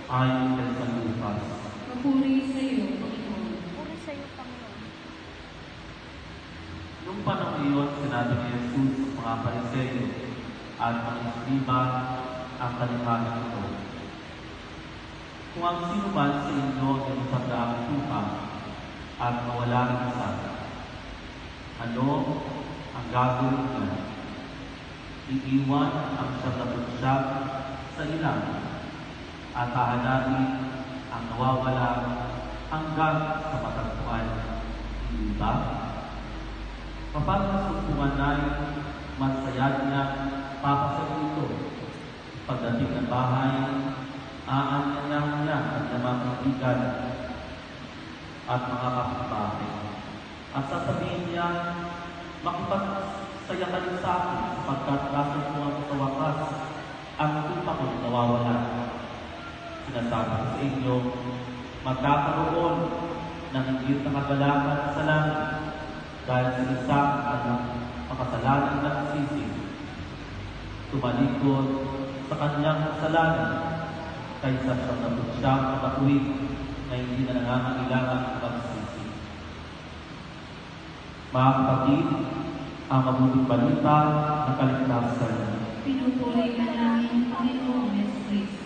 ayon kay San Lucas. Papuri sa iyo, Panginoon. Puri sa iyo, Panginoon. Noong panahon iyon, sinabi ni Jesus sa mga Pariseyo at mga Iskriba ang kalimangan ito. Kung ang sino man sa inyo ay ipagdaang tupa at mawala ng isa, ano ang gagawin niya? Iiwan ang siyam sa ilang at hahanapin ang nawawala hanggang sa matagpuan. Hindi ba? Kapag nasumpungan na masayad niya papasok ito. Pagdating ng bahay, aanyayahan niya ang mga kaibigan at mga kapitbahay. At sasabihin niya, makipagsaya ka rin sa akin sapagkat nasumpungan ko sa wakas ang tupa ko nawawala. Sinasabi ko sa inyo, magkakaroon ng higit na kagalakan sa langit dahil sa isang makasalanan na sisig, tumalikod sa kanyang kasalanan kaysa siyang makatuwid na hindi na nangangailangan ng pagsisig. Mga kapatid, ang mabuting balita ng kaligtasan. Pinupuri ka namin, Panginoong Yesu Kristo.